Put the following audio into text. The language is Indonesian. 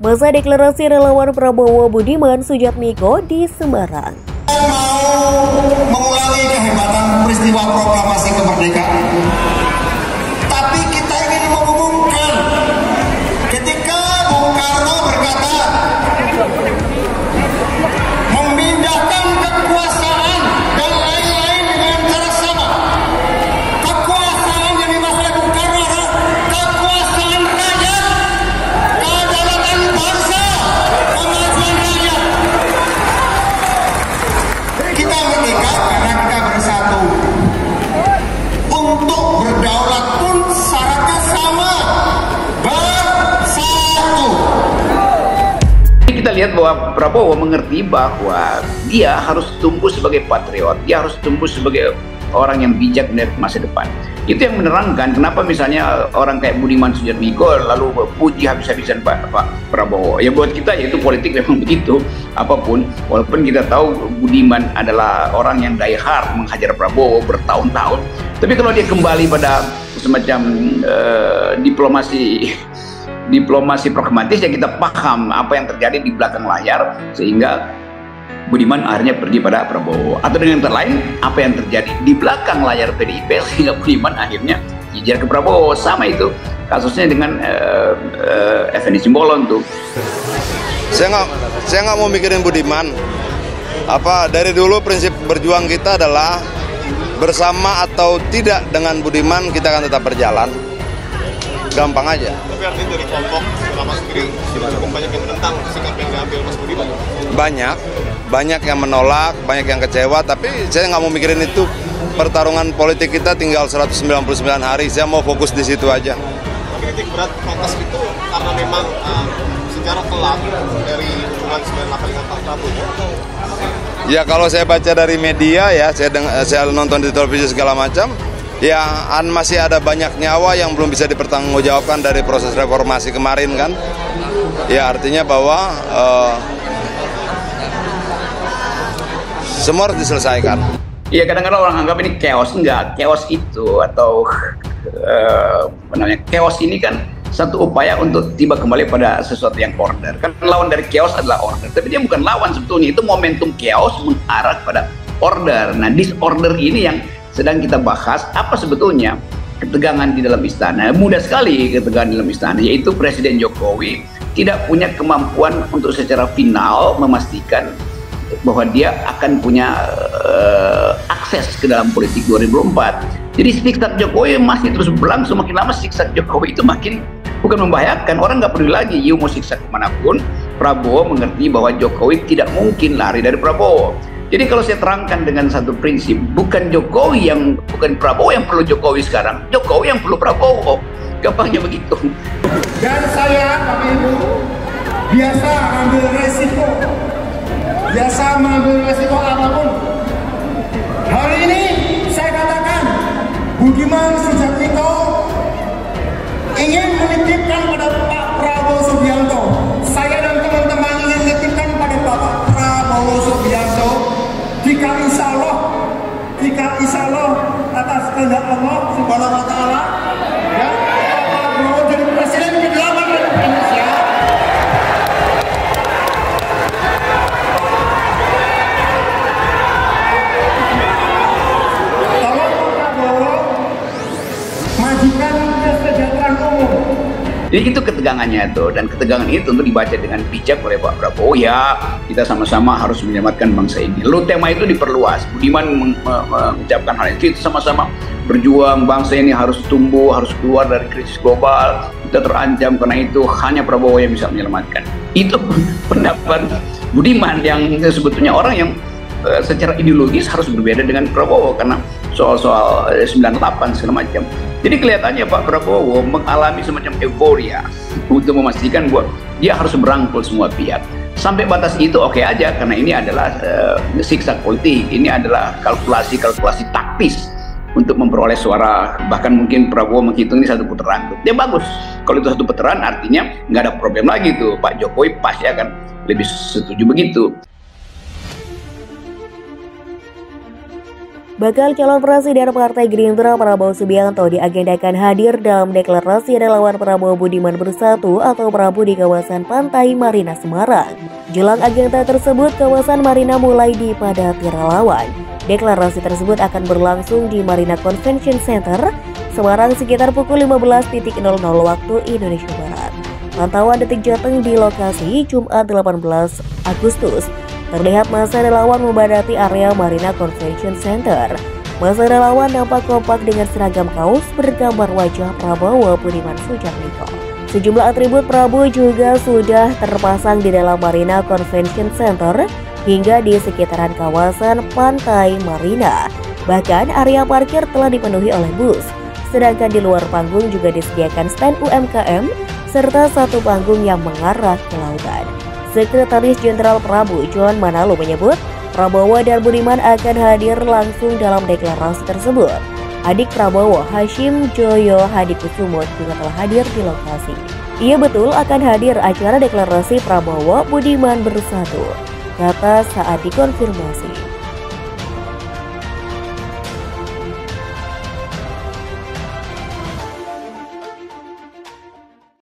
Masa deklarasi relawan Prabowo Budiman Sujatmiko di Semarang. Mau mengulangi kehebatan peristiwa proklamasi kemerdekaan, tapi kita ingin mengumumkan ketika Bung Karno berkata memindahkan kekuasaan dan lain-lain dengan cara sama. Kekuasaan yang dimaksud Bung Karno adalah kekuasaan rakyat, kedaulatan bangsa, kemajuan rakyat. Kita merdeka karena kita bersatu. Untuk berdaulat pun syaratnya sama, bersatu. Kita lihat bahwa Prabowo mengerti bahwa dia harus tumbuh sebagai patriot, dia harus tumbuh sebagai orang yang bijak dari masa depan. Itu yang menerangkan kenapa misalnya orang kayak Budiman Sujatmiko lalu puji habis-habisan Pak Prabowo. Ya buat kita ya itu politik memang begitu. Apapun, walaupun kita tahu Budiman adalah orang yang die hard menghajar Prabowo bertahun-tahun. Tapi kalau dia kembali pada semacam diplomasi pragmatis, ya kita paham apa yang terjadi di belakang layar sehingga Budiman akhirnya pergi pada Prabowo. Atau dengan kata lain, apa yang terjadi di belakang layar PDIP sehingga Budiman akhirnya hijrah ke Prabowo. Sama itu kasusnya dengan Effendi Simbolon tuh. Saya nggak mau mikirin Budiman. Dari dulu prinsip berjuang kita adalah bersama atau tidak dengan Budiman kita akan tetap berjalan. Gampang aja. Tapi artinya dari kelompok ulama sendiri cukup banyak yang menentang sikap yang diambil Mas Budiman. Banyak yang menolak, banyak yang kecewa, tapi saya nggak mau mikirin itu. Pertarungan politik kita tinggal 199 hari, saya mau fokus di situ aja. Kritik berat protes itu karena memang secara kelam dari hubungan 98 dengan Pak Prabowo. Ya kalau saya baca dari media ya, saya nonton di televisi segala macam, ya masih ada banyak nyawa yang belum bisa dipertanggungjawabkan dari proses reformasi kemarin kan. Ya artinya bahwa semua harus diselesaikan. Iya, kadang-kadang orang anggap ini chaos. Enggak, chaos itu atau chaos ini kan satu upaya untuk tiba kembali pada sesuatu yang order. Kan lawan dari chaos adalah order, tapi dia bukan lawan sebetulnya. Itu momentum chaos mengarah pada order. Nah, disorder ini yang sedang kita bahas. Apa sebetulnya ketegangan di dalam istana? Mudah sekali ketegangan di dalam istana, yaitu Presiden Jokowi tidak punya kemampuan untuk secara final memastikan bahwa dia akan punya akses ke dalam politik 2004. Jadi sikap Jokowi masih terus berlangsung. Makin lama sikap Jokowi itu makin bukan membahayakan. Orang nggak peduli lagi, you mau siksa kemanapun. Prabowo mengerti bahwa Jokowi tidak mungkin lari dari Prabowo. Jadi kalau saya terangkan dengan satu prinsip, bukan Prabowo yang perlu Jokowi sekarang, Jokowi yang perlu Prabowo. Gampangnya begitu. Dan saya, Bapak Ibu, biasa ambil resiko. Biasa mengambil resiko apapun. Hari ini saya katakan Budiman Sujatmiko ingin menitipkan pada Pak Prabowo Subianto. Saya dan teman-teman ingin menitipkan pada Bapak Prabowo Subianto. Jika insya Allah atas kehendak Allah Subhanahu wa Ta'ala, ya, Pak Prabowo jadi presiden ke-8 Republik Indonesia. Jadi itu ketegangannya itu, dan ketegangan itu tentu dibaca dengan bijak oleh Pak Prabowo. Ya, kita sama-sama harus menyelamatkan bangsa ini. Lalu tema itu diperluas. Budiman mengucapkan hal itu, sama-sama berjuang, bangsa ini harus tumbuh, harus keluar dari krisis global. Kita terancam karena itu hanya Prabowo yang bisa menyelamatkan. Itu pendapat Budiman yang sebetulnya orang yang secara ideologis harus berbeda dengan Prabowo karena soal-soal 98 segala macam. Jadi kelihatannya Pak Prabowo mengalami semacam euforia untuk memastikan bahwa dia harus merangkul semua pihak. Sampai batas itu oke aja, karena ini adalah siksa politik, ini adalah kalkulasi taktis untuk memperoleh suara. Bahkan mungkin Prabowo menghitung ini satu putaran. Dia bagus. Kalau itu satu putaran artinya nggak ada problem lagi tuh. Pak Jokowi pasti akan lebih setuju begitu. Bakal calon presiden Partai Gerindra Prabowo Subianto diagendakan hadir dalam deklarasi relawan Prabowo Budiman Bersatu atau Prabu di kawasan Pantai Marina Semarang. Jelang agenda tersebut, kawasan Marina mulai dipadati relawan. Deklarasi tersebut akan berlangsung di Marina Convention Center, Semarang sekitar pukul 15.00 waktu Indonesia Barat. Pantauan Detik Jateng di lokasi Jumat 18 Agustus. Terlihat masa relawan membadati area Marina Convention Center. Masa relawan nampak kompak dengan seragam kaos bergambar wajah Prabowo Budiman Sujatmiko. Sejumlah atribut Prabowo juga sudah terpasang di dalam Marina Convention Center hingga di sekitaran kawasan Pantai Marina. Bahkan area parkir telah dipenuhi oleh bus. Sedangkan di luar panggung juga disediakan stand UMKM serta satu panggung yang mengarah ke lautan. Sekretaris Jenderal Prabowo John Manalo menyebut Prabowo dan Budiman akan hadir langsung dalam deklarasi tersebut. Adik Prabowo, Hashim Joyo Hadikusumo, juga telah hadir di lokasi. Ia betul akan hadir acara deklarasi Prabowo Budiman Bersatu, kata saat dikonfirmasi.